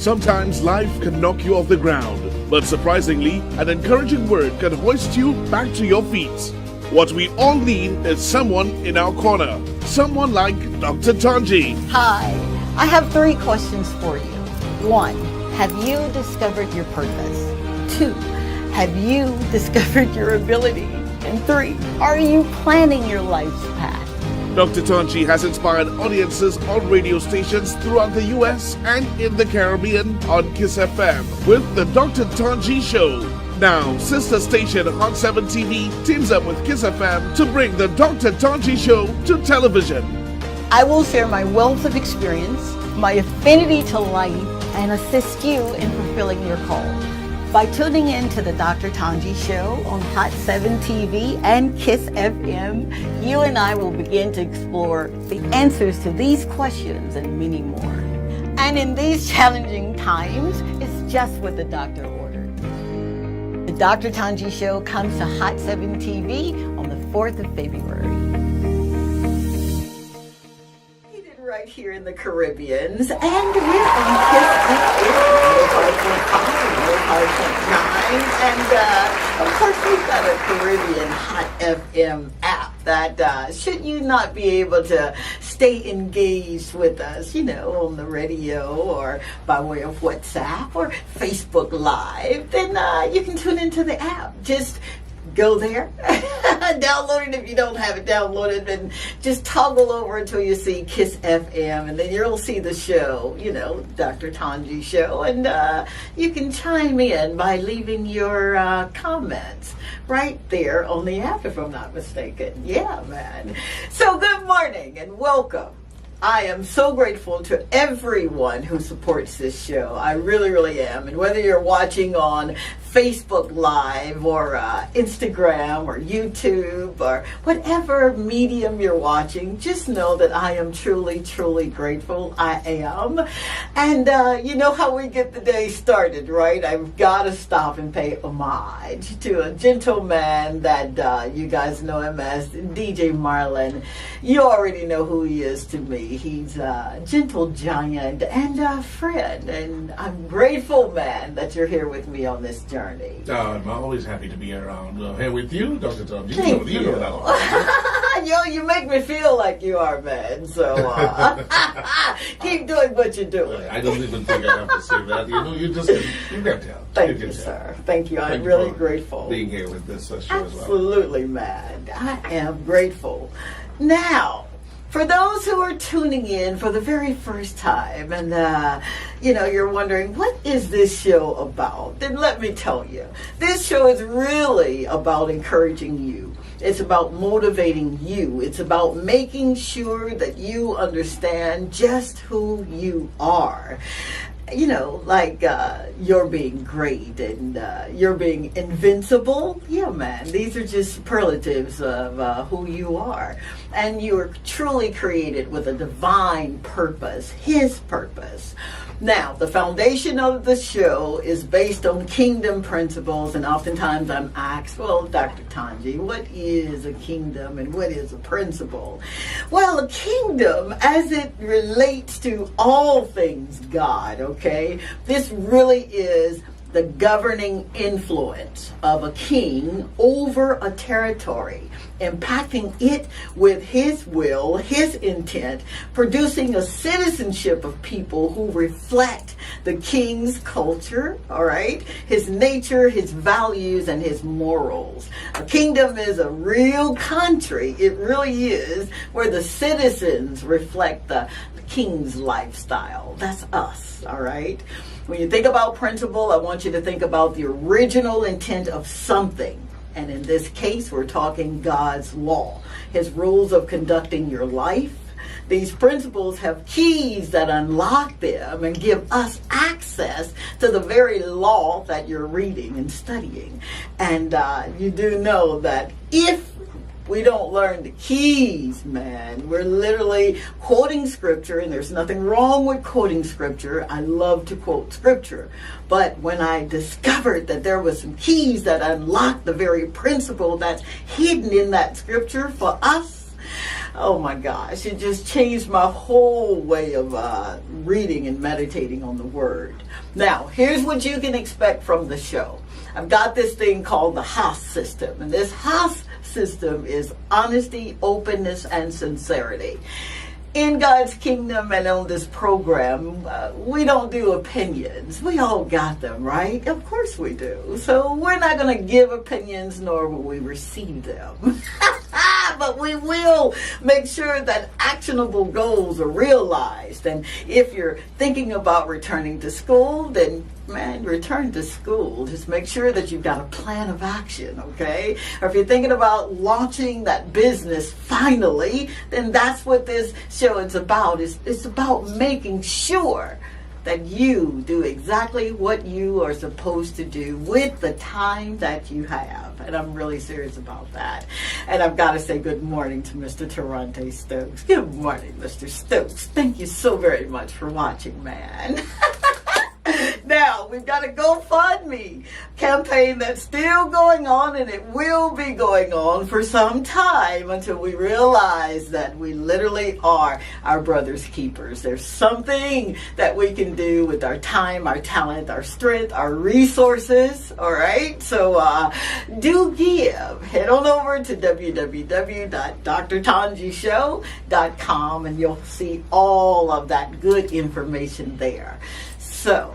Sometimes life can knock you off the ground, but surprisingly, an encouraging word can hoist you back to your feet. What we all need is someone in our corner, someone like Dr. Tongie. Hi, I have 3 questions for you. 1, have you discovered your purpose? 2, have you discovered your ability? And 3, are you planning your life's path? Dr. Tongie has inspired audiences on radio stations throughout the U.S. and in the Caribbean on KISS FM with the Dr. Tongie Show. Now, sister station Hot 7 TV teams up with KISS FM to bring the Dr. Tongie Show to television. I will share my wealth of experience, my affinity to life, and assist you in fulfilling your call. By tuning in to the Dr. Tongie Show on Hot 7 TV and KISS FM, you and I will begin to explore the answers to these questions and many more. And in these challenging times, it's just what the doctor ordered. The Dr. Tongie Show comes to Hot 7 TV on the 4th of February. Right here in the Caribbean, and we're on KISS FM 105.9, and of course we've got a Caribbean Hot FM app that should you not be able to stay engaged with us, you know, on the radio or by way of WhatsApp or Facebook Live, then you can tune into the app. Just go there, download it if you don't have it downloaded, and just toggle over until you see KISS FM, and then you'll see the show, you know, Dr. Tongie Show, and you can chime in by leaving your comments right there on the app, if I'm not mistaken. Yeah, man. So good morning and welcome. I am so grateful to everyone who supports this show. I really, really am. And whether you're watching on Facebook Live or Instagram or YouTube or whatever medium you're watching, just know that I am truly, truly grateful. I am. And you know how we get the day started, right? I've got to stop and pay homage to a gentleman that you guys know him as DJ Marlon. You already know who he is to me. He's a gentle giant and a friend, and I'm grateful, man, that you're here with me on this journey. I'm always happy to be around here with you, Dr. Tongie. Thank you. You know that. Yo, you make me feel like you are, man. So keep doing what you're doing. I don't even think I have to say that. You know, you can tell. Thank you, sir. Thank you. I'm really grateful. Being here with this show as well. Absolutely, man. I am grateful. Now, for those who are tuning in for the very first time and, you know, you're wondering, what is this show about? Then let me tell you. This show is really about encouraging you. It's about motivating you. It's about making sure that you understand just who you are. You know, like you're being great and you're being invincible. Yeah, man, these are just superlatives of who you are. And you are truly created with a divine purpose, His purpose. Now, the foundation of the show is based on kingdom principles, and oftentimes I'm asked, well, Dr. Tongie, what is a kingdom and what is a principle? Well, a kingdom, as it relates to all things God, okay, this really is the governing influence of a king over a territory, impacting it with his will, his intent, producing a citizenship of people who reflect the king's culture, all right, his nature, his values, and his morals. A kingdom is a real country. It really is, where the citizens reflect the king's lifestyle. That's us, all right? When you think about principle, I want you to think about the original intent of something. And in this case, we're talking God's law, His rules of conducting your life. These principles have keys that unlock them and give us access to the very law that you're reading and studying. And you do know that if we don't learn the keys, man, we're literally quoting scripture, and there's nothing wrong with quoting scripture. I love to quote scripture. But when I discovered that there was some keys that unlocked the very principle that's hidden in that scripture for us, oh my gosh, it just changed my whole way of reading and meditating on the Word. Now, here's what you can expect from the show. I've got this thing called the Haas system, and this Haas system is honesty, openness, and sincerity. In God's kingdom and on this program, we don't do opinions. We all got them, right? Of course we do. So we're not going to give opinions, nor will we receive them. But we will make sure that actionable goals are realized. And if you're thinking about returning to school, then man, return to school. Just make sure that you've got a plan of action, okay? Or if you're thinking about launching that business finally, then that's what this show is about. It's about making sure that you do exactly what you are supposed to do with the time that you have. And I'm really serious about that. And I've got to say good morning to Mr. Toronte Stokes. Good morning, Mr. Stokes. Thank you so very much for watching, man. Now, we've got a GoFundMe campaign that's still going on, and it will be going on for some time until we realize that we literally are our brother's keepers. There's something that we can do with our time, our talent, our strength, our resources, all right? So do give. Head on over to www.drtongieshow.com, and you'll see all of that good information there. So,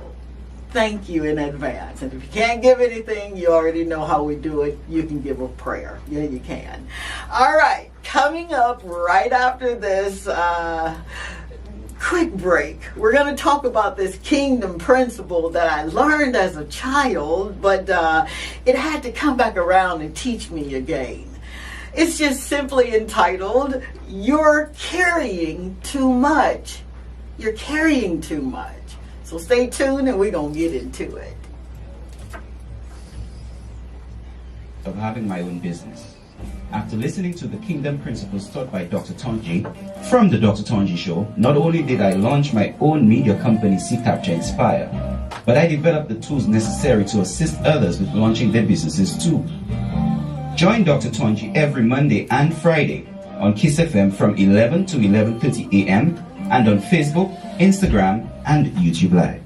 thank you in advance. And if you can't give anything, you already know how we do it. You can give a prayer. Yeah, you can. All right. Coming up right after this quick break, we're going to talk about this kingdom principle that I learned as a child, but it had to come back around and teach me again. It's just simply entitled, You're Carrying Too Much. You're carrying too much. So stay tuned and we're going to get into it. Of having my own business. After listening to the kingdom principles taught by Dr. Tongie from the Dr. Tongie Show, not only did I launch my own media company, C Capture Inspire, but I developed the tools necessary to assist others with launching their businesses too. Join Dr. Tongie every Monday and Friday on Kiss FM from 11 to 11:30 a.m. and on Facebook, Instagram, and YouTube Live.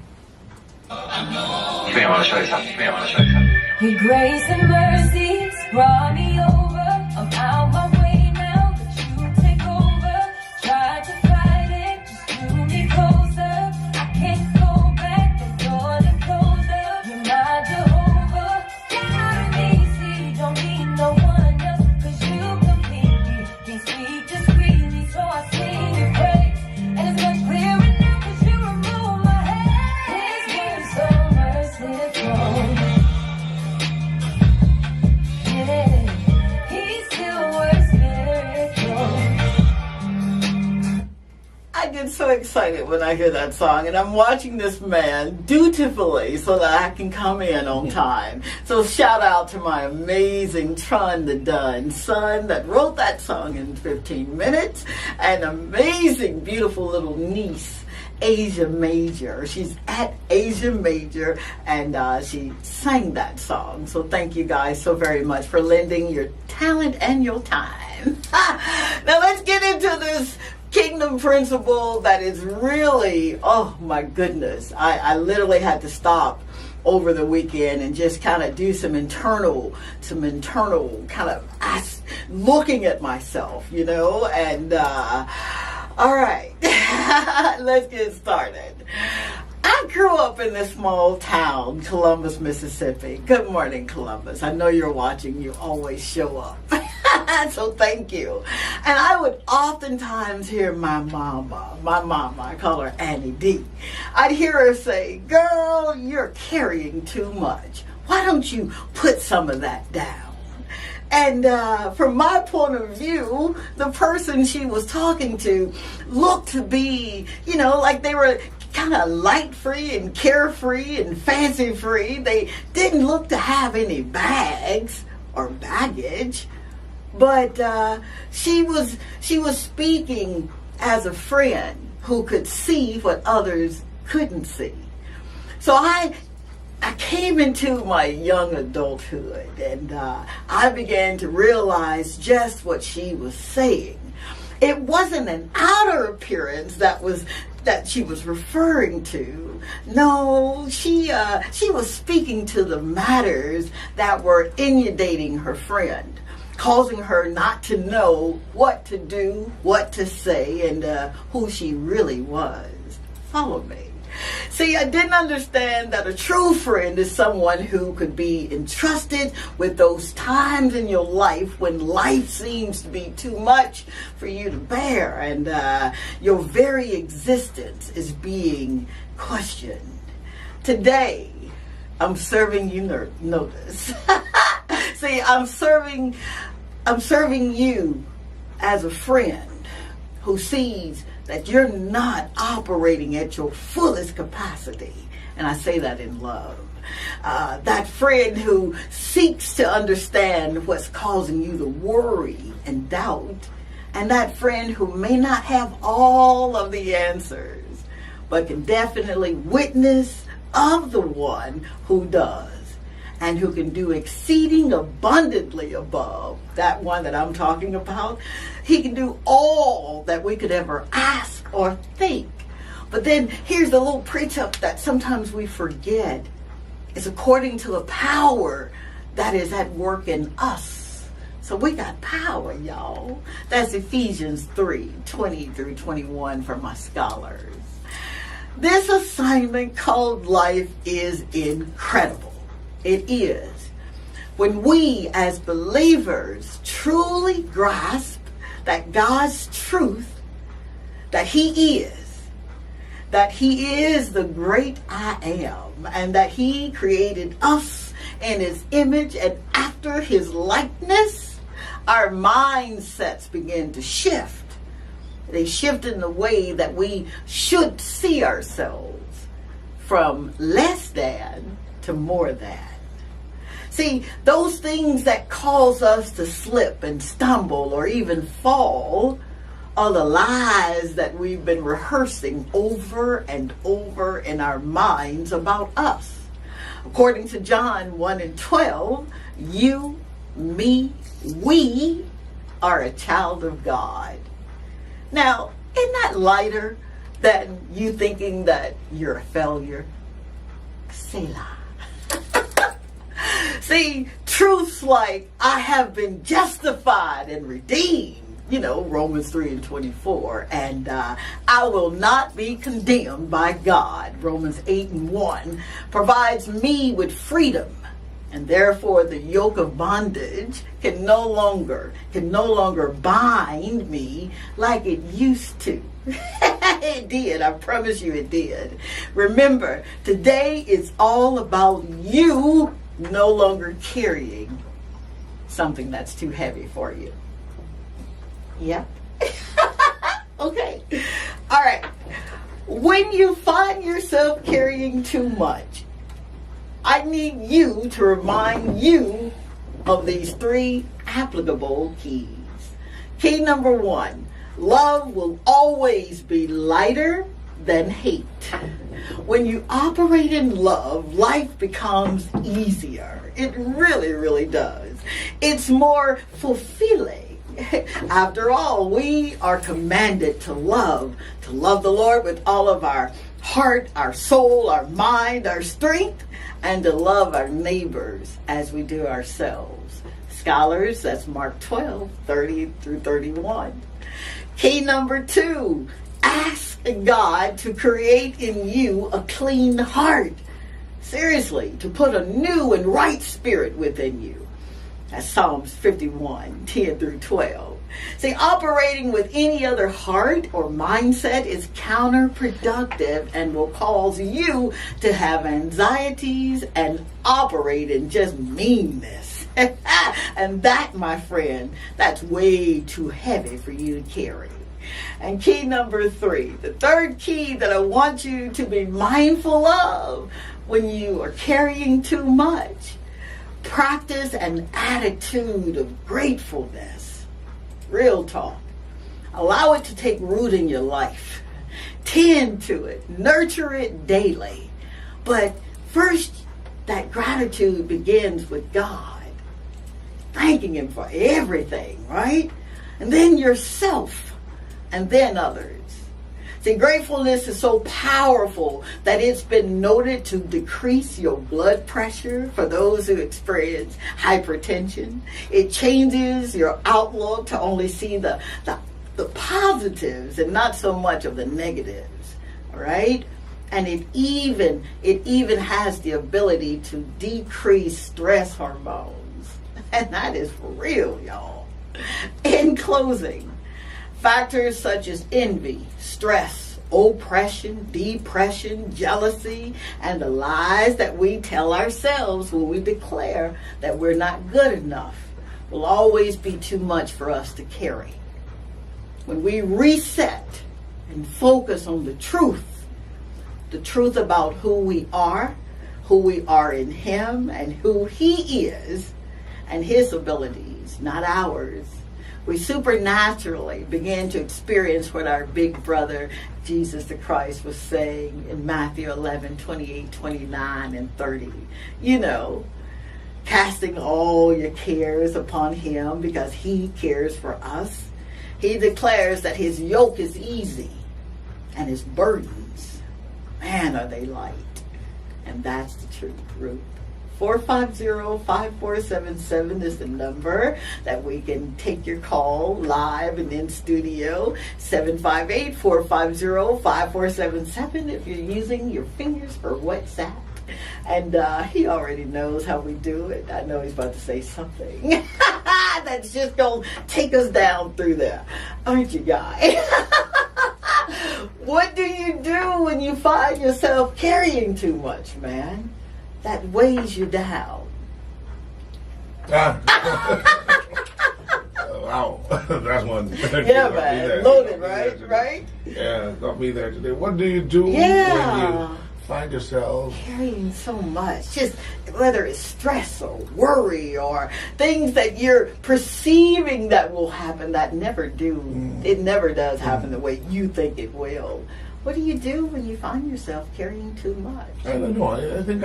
Your grace and mercies brought me over. I'm out my way now, but you take over. Tried to fight it, just drew me closer. I can't go back, the door to closer. You're my Jehovah, God easy. Don't need no one else, 'cause you complete me. Can't speak discreetly, so I sing your praise. And it's much clearer now, 'cause you remove my hate. His word so merciful. I get so excited when I hear that song, and I'm watching this man dutifully so that I can come in on time. So shout out to my amazing Tron the Dunn son that wrote that song in 15 minutes, and amazing, beautiful little niece, Asia Major. She's at Asia Major, and she sang that song. So thank you guys so very much for lending your talent and your time. Now let's get into this kingdom principle that is really, oh my goodness. I literally had to stop over the weekend and just kind of do some internal kind of looking at myself, you know, and all right, let's get started. I grew up in this small town, Columbus, Mississippi. Good morning, Columbus. I know you're watching. You always show up. So thank you. And I would oftentimes hear my mama, I call her Annie D. I'd hear her say, girl, you're carrying too much. Why don't you put some of that down? And from my point of view, the person she was talking to looked to be, you know, like they were kind of light free and carefree and fancy free. They didn't look to have any bags or baggage, but she was speaking as a friend who could see what others couldn't see. So I came into my young adulthood, and I began to realize just what she was saying. It wasn't an outer appearance that she was referring to. No, she was speaking to the matters that were inundating her friend, causing her not to know what to do, what to say, and who she really was. Follow me. See, I didn't understand that a true friend is someone who could be entrusted with those times in your life when life seems to be too much for you to bear, and your very existence is being questioned. Today, I'm serving you notice. See, I'm serving you as a friend who sees that you're not operating at your fullest capacity. And I say that in love. That friend who seeks to understand what's causing you to worry and doubt. And that friend who may not have all of the answers, but can definitely witness of the one who does. And who can do exceeding abundantly above that one that I'm talking about. He can do all that we could ever ask or think. But then here's the little precept that sometimes we forget. It's according to the power that is at work in us. So we got power, y'all. That's Ephesians 3:20-21 for my scholars. This assignment called life is incredible. It is. When we as believers truly grasp that God's truth, that He is the great I am, and that He created us in His image and after His likeness, our mindsets begin to shift. They shift in the way that we should see ourselves, from less than to more than. See, those things that cause us to slip and stumble or even fall are the lies that we've been rehearsing over and over in our minds about us. According to John 1:12, you, me, we are a child of God. Now, isn't that lighter than you thinking that you're a failure? Selah. See, truths like, I have been justified and redeemed, Romans 3:24, and I will not be condemned by God, Romans 8:1, provides me with freedom, and therefore the yoke of bondage can no longer bind me like it used to. It did. I promise you it did. Remember, today is all about you no longer carrying something that's too heavy for you. Yep. Okay. All right. When you find yourself carrying too much, I need you to remind you of these 3 applicable keys. Key number 1, love will always be lighter than hate. When you operate in love, life becomes easier. It really, really does. It's more fulfilling. After all, we are commanded to love the Lord with all of our heart, our soul, our mind, our strength, and to love our neighbors as we do ourselves. Scholars, that's Mark 12:30-31. Key number 2, ask God to create in you a clean heart. Seriously, to put a new and right spirit within you. That's Psalms 51:10-12. See, operating with any other heart or mindset is counterproductive and will cause you to have anxieties and operate in just meanness. And that, my friend, that's way too heavy for you to carry. And key number 3, the third key that I want you to be mindful of when you are carrying too much. Practice an attitude of gratefulness. Real talk. Allow it to take root in your life. Tend to it. Nurture it daily. But first, that gratitude begins with God. Thanking Him for everything, right? And then yourself. and then others. See, gratefulness is so powerful that it's been noted to decrease your blood pressure for those who experience hypertension. It changes your outlook to only see the positives and not so much of the negatives. All right? And it even has the ability to decrease stress hormones. And that is for real, y'all. In closing, factors such as envy, stress, oppression, depression, jealousy, and the lies that we tell ourselves when we declare that we're not good enough will always be too much for us to carry. When we reset and focus on the truth about who we are in Him, and who He is, and His abilities, not ours, we supernaturally begin to experience what our big brother, Jesus the Christ, was saying in Matthew 11, 28, 29, and 30. You know, casting all your cares upon Him because He cares for us. He declares that His yoke is easy and His burdens, man, are they light. And that's the truth, Ruth. 450-5477 is the number that we can take your call live and in studio. 758-450-5477 if you're using your fingers for WhatsApp. And he already knows how we do it. I know he's about to say something that's just going to take us down through there. Aren't you, guy? What do you do when you find yourself carrying too much, man? That weighs you down. Wow, that's one. Yeah, man, loaded, right? Yeah, got me there today. What do you do when you find yourself carrying so much? Just whether it's stress or worry or things that you're perceiving that will happen that never do. It never does happen the way you think it will. What do you do when you find yourself carrying too much? I don't know. I think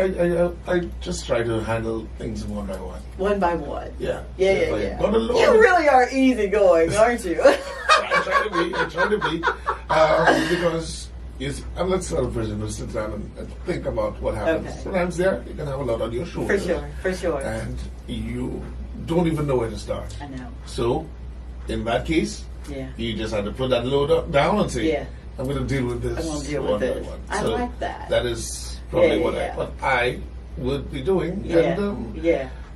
I just try to handle things one by one. One by one? Yeah. Yeah. Go to Lord. You really are easygoing, aren't you? I try to be. Because let's tell a person to sit down and think about what happens. Okay. Sometimes you can have a lot on your shoulders. For sure. And you don't even know where to start. I know. So, in that case, you just have to put that load down and say, I'm going to deal with this. I'm going to deal one with by this. one. I like that. That is probably what I would be doing. And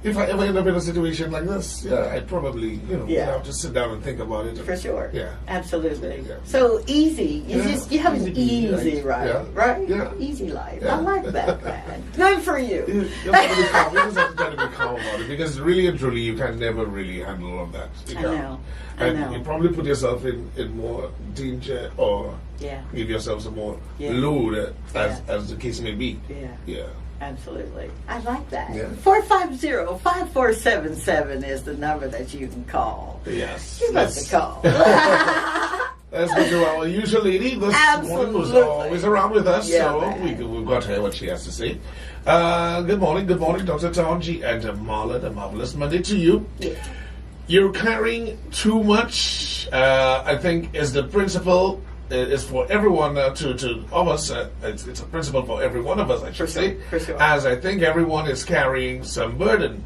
if I ever end up in a situation like this, I'd probably, would have to sit down and think about it. For sure. Yeah. Absolutely. Yeah. So easy. You have an easy right? right? Yeah. Easy life. Yeah. I like that, man. Good for you. You have to be calm. You just have to try to be calm about it, because really and truly, you can never really handle all of that. I know. And you probably put yourself in more danger, or give yourself some more load, as the case may be. Yeah. Absolutely. I like that. Yeah. 450-5477 is the number that you can call. Yes. Give us a call. Let's go to our usual lady this morning, who's always around with us. We've got to hear what she has to say. Good morning, Dr. Tongie and Marla. A marvelous Monday to you. Yeah. You're carrying too much, I think, is the principle. Is for everyone of us. It's a principle for every one of us, I should say. For sure. As I think everyone is carrying some burden.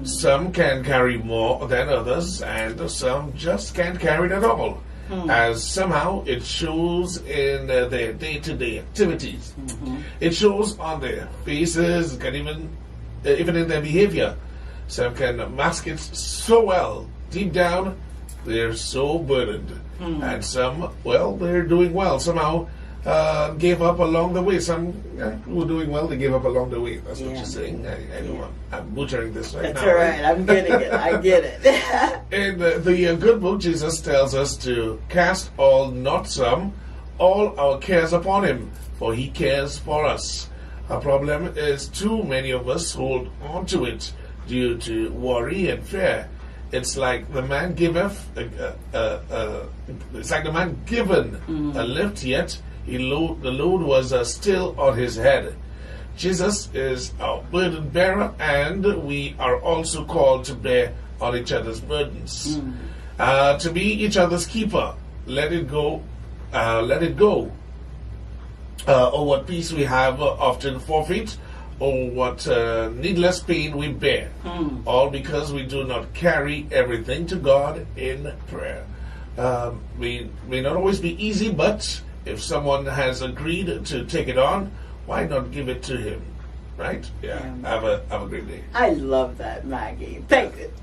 Some can carry more than others, and some just can't carry it at all. As somehow it shows in their day-to-day activities. It shows on their faces, can even in their behavior. Some can mask it so well. Deep down, they're so burdened. And some, they're doing well. Somehow gave up along the way. Some were doing well, they gave up along the way. That's what you're saying. I know I'm butchering this right now. That's all right. I'm getting it. I get it. In the good book, Jesus tells us to cast all, not some, all our cares upon Him, for He cares for us. Our problem is too many of us hold on to it due to worry and fear. It's like the man giveth, it's like the man given a lift, yet the load was still on his head. Jesus is our burden bearer, and we are also called to bear on each other's burdens. To be each other's keeper, let it go, let it go. Or what peace we have often forfeit, or what needless pain we bear, all because we do not carry everything to God in prayer. We may not always be easy, but if someone has agreed to take it on, why not give it to him? Right? Yeah. Have a great day. I love that, Maggie.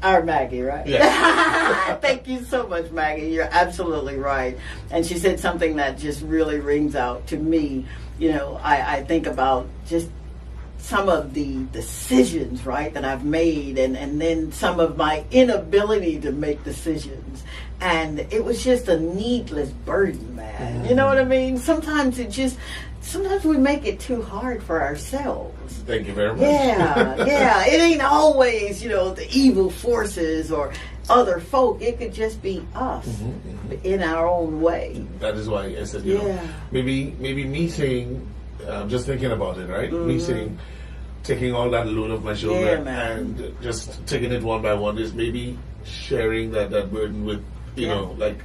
Our Maggie, right? Yeah. Thank you so much, Maggie. You're absolutely right. And she said something that just really rings out to me. You know, I think about just some of the decisions, right, that I've made, and then some of my inability to make decisions. And it was just a needless burden, man. You know what I mean? Sometimes we make it too hard for ourselves. Thank you very much. Yeah. It ain't always, the evil forces or other folk. It could just be us in our own way. That is why I said, maybe me saying, just thinking about it, right? Me saying, taking all that load off my shoulder and just taking it one by one is maybe sharing that burden with, like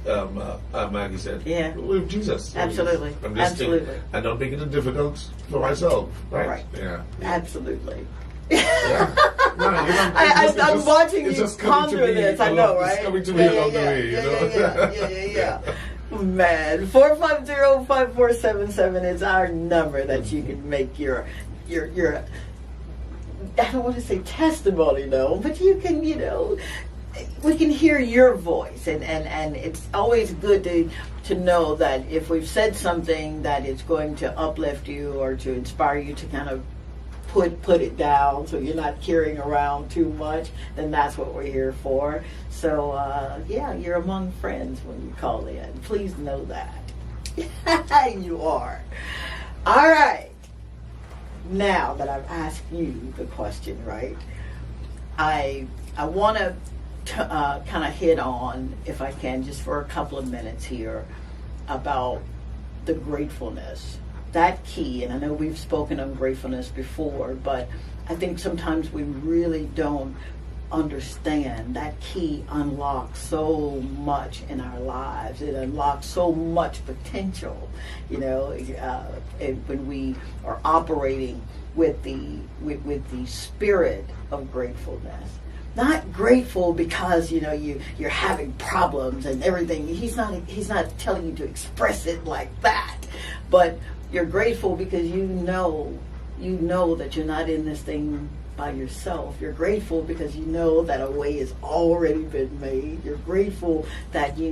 Maggie said, with Jesus. Absolutely. I'm just and not making it difficult for myself, right? Yeah. Absolutely. Yeah. No, I'm watching you ponder this. I know, right? It's coming to me along the way, Yeah. Man, 450-5477 is our number that you can make your I don't want to say testimony, but you can, we can hear your voice, and it's always good to know that if we've said something that is going to uplift you or to inspire you to kind of put it down so you're not carrying around too much, then that's what we're here for. So you're among friends when you call in. Please know that. You are. All right. Now that I've asked you the question, right, I want to kind of hit on, if I can, just for a couple of minutes here, about the gratefulness. That key, and I know we've spoken on gratefulness before, but I think sometimes we really don't understand that key unlocks so much in our lives. It unlocks so much potential, when we are operating with the spirit of gratefulness. Not grateful because you're having problems and everything. He's not telling you to express it like that, but you're grateful because you know that you're not in this thing by yourself. You're grateful because you know that a way has already been made. You're grateful that he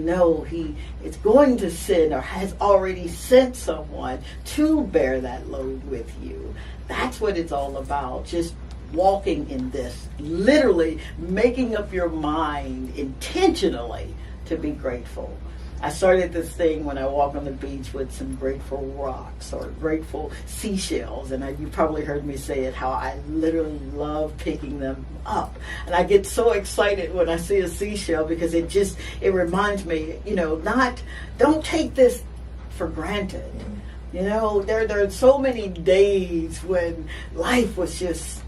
is going to send or has already sent someone to bear that load with you. That's what it's all about. Just walking in this, literally making up your mind intentionally to be grateful. I started this thing when I walk on the beach with some grateful rocks or grateful seashells, and you probably heard me say it, how I literally love picking them up. And I get so excited when I see a seashell because it reminds me, don't take this for granted. There are so many days when life was just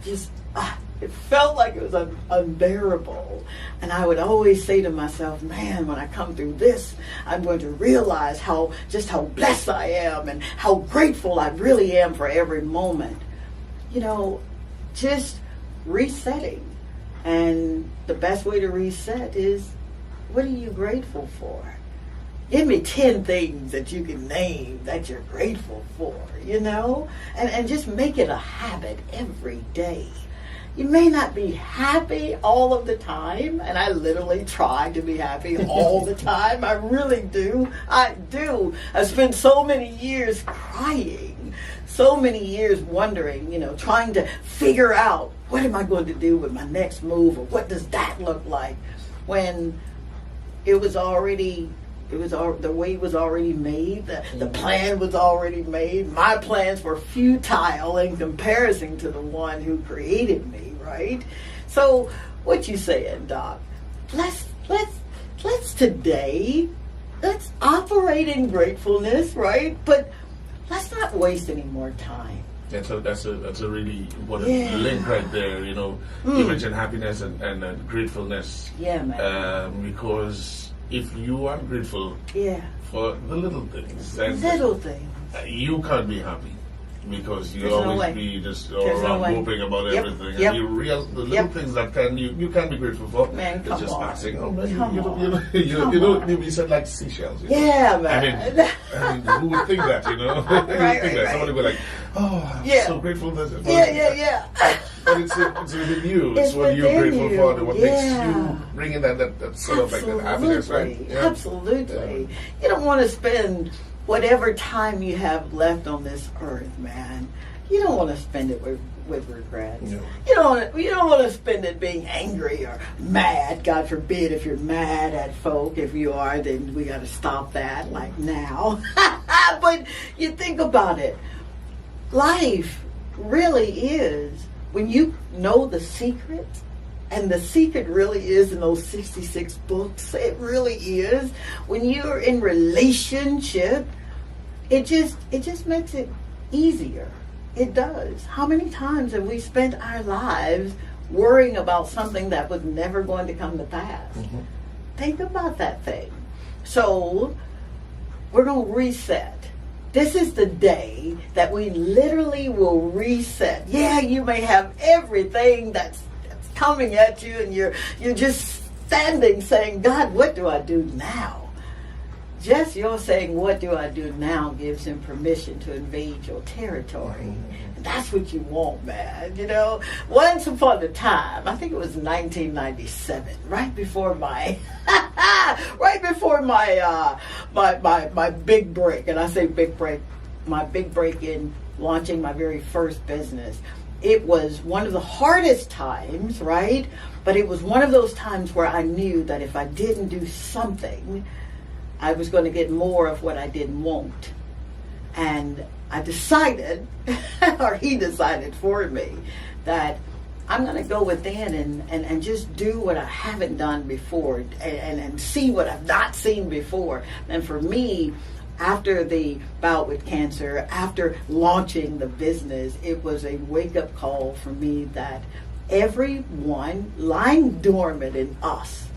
it felt like it was unbearable. And I would always say to myself, man, when I come through this, I'm going to realize how blessed I am and how grateful I really am for every moment. Just resetting. And the best way to reset is, what are you grateful for? Give me 10 things that you can name that you're grateful for, and just make it a habit every day. You may not be happy all of the time, and I literally try to be happy all the time. I really do. I do. I've spent so many years crying, so many years wondering, trying to figure out, what am I going to do with my next move, or what does that look like, when the way was already made, the plan was already made. My plans were futile in comparison to the one who created me, right? So, what you saying, Doc? Let's today, let's operate in gratefulness, right? But let's not waste any more time. That's a really important link right there. You mentioned happiness and gratefulness. Yeah, man. Because if you are grateful Yeah. for the little things, then Little things. you can't be happy. Because you There's no always way. be just all There's no around way. moping about Yep, everything. yep. And the little Yep. things that you can be grateful for. Man, it's come just on. passing. Oh man, Come you on. don't you said like seashells. You know? Yeah, man. I mean, who would think that? You know, who would think Right, that? right. Somebody would be like, oh, I'm Yeah. so grateful that. Yeah. But it's within you. It's It's what you're within grateful you. for. What makes Yeah. you bring in that sort of like that happiness, right? Absolutely. You don't want to spend whatever time you have left on this earth, man. You don't want to spend it with regrets. No. You don't want to spend it being angry or mad. God forbid if you're mad at folk. If you are, then we got to stop that like now. But you think about it. Life really is, when you know the secret, and the secret really is in those 66 books. It really is. When you're in relationship, it just makes it easier. It does. How many times have we spent our lives worrying about something that was never going to come to pass? Mm-hmm. Think about that thing. So we're going to reset. This is the day that we literally will reset. Yeah, you may have everything that's coming at you, and you're just standing saying, God, what do I do now? Just your saying, what do I do now, gives him permission to invade your territory. And that's what you want, man. You know, once upon a time, I think it was 1997, right before my my big break. And I say big break, my big break in launching my very first business. It was one of the hardest times, right? But it was one of those times where I knew that if I didn't do something, I was going to get more of what I didn't want. And I decided, or he decided for me, that I'm going to go within and just do what I haven't done before and see what I've not seen before. And for me, after the bout with cancer, after launching the business, it was a wake-up call for me that everyone lying dormant in us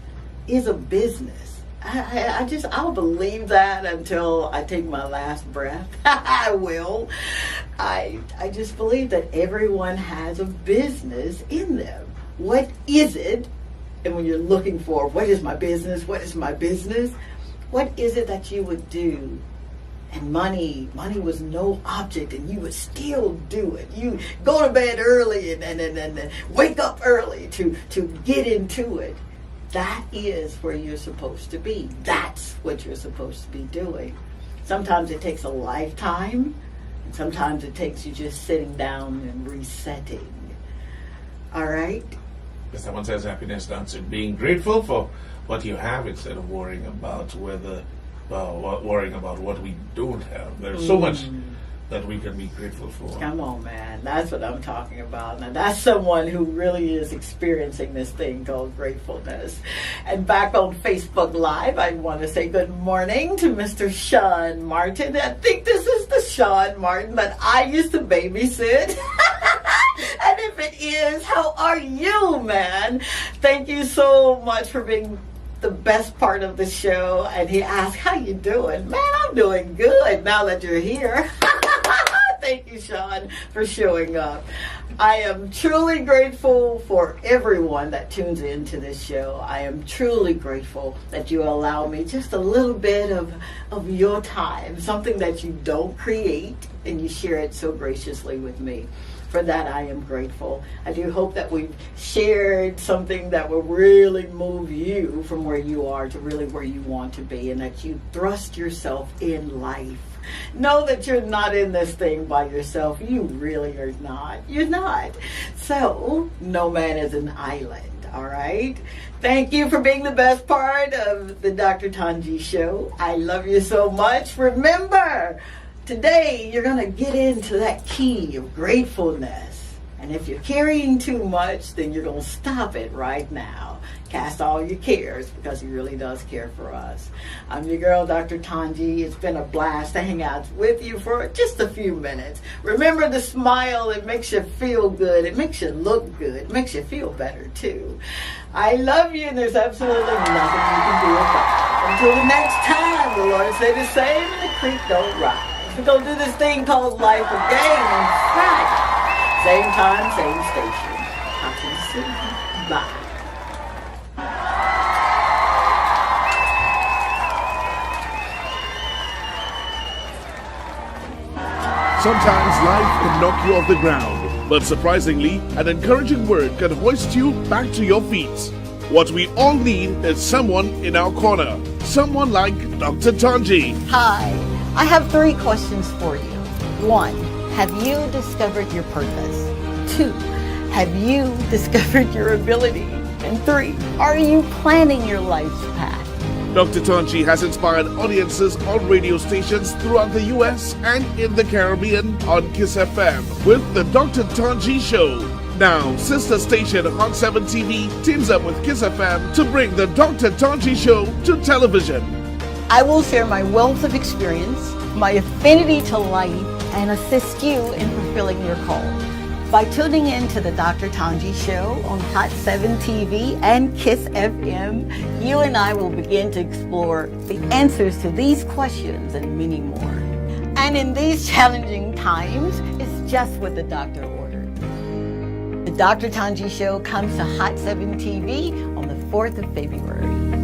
is a business. I'll believe that until I take my last breath. I will. I just believe that everyone has a business in them. What is it? And when you're looking for, what is my business? What is my business? What is it that you would do? And money was no object, and you would still do it. You go to bed early and wake up early to get into it. That is where you're supposed to be. That's what you're supposed to be doing. Sometimes it takes a lifetime, and sometimes it takes you just sitting down and resetting. All right? Someone says happiness down to being grateful for what you have instead of worrying about what we don't have. There's so much that we can be grateful for. Come on, man. That's what I'm talking about. Now, that's someone who really is experiencing this thing called gratefulness. And back on Facebook Live, I want to say good morning to Mr. Sean Martin. I think this is the Sean Martin that I used to babysit. And if it is, how are you, man? Thank you so much for being the best part of the show. And he asked, how you doing? Man, I'm doing good now that you're here. Thank you, Sean, for showing up. I am truly grateful for everyone that tunes into this show. I am truly grateful that you allow me just a little bit of your time, something that you don't create, and you share it so graciously with me. For that, I am grateful. I do hope that we've shared something that will really move you from where you are to really where you want to be, and that you thrust yourself in life. Know that you're not in this thing by yourself. You really are not. You're not. So, no man is an island, all right? Thank you for being the best part of the Dr. Tongie Show. I love you so much. Remember, today you're going to get into that key of gratefulness. And if you're carrying too much, then you're going to stop it right now. cast all your cares, because he really does care for us. I'm your girl, Dr. Tongie. It's been a blast to hang out with you for just a few minutes. Remember to smile. It makes you feel good. It makes you look good. It makes you feel better, too. I love you, and there's absolutely nothing you can do about it. Until the next time, the Lord say the same, and the creek don't rise. We're going to do this thing called life again on Friday. Same time, same station. Talk to you soon. Bye. Sometimes life can knock you off the ground, but surprisingly, an encouraging word can hoist you back to your feet. What we all need is someone in our corner, someone like Dr. Tongie. Hi, I have 3 questions for you. 1, have you discovered your purpose? 2, have you discovered your ability? And 3, are you planning your life's path? Dr. Tongie has inspired audiences on radio stations throughout the US and in the Caribbean on Kiss FM with the Dr. Tongie Show. Now, sister station Hot 7 TV teams up with Kiss FM to bring the Dr. Tongie Show to television. I will share my wealth of experience, my affinity to life, and assist you in fulfilling your call. By tuning in to the Dr. Tongie Show on Hot 7 TV and Kiss FM, you and I will begin to explore the answers to these questions and many more. And in these challenging times, it's just what the doctor ordered. The Dr. Tongie Show comes to Hot 7 TV on the 4th of February.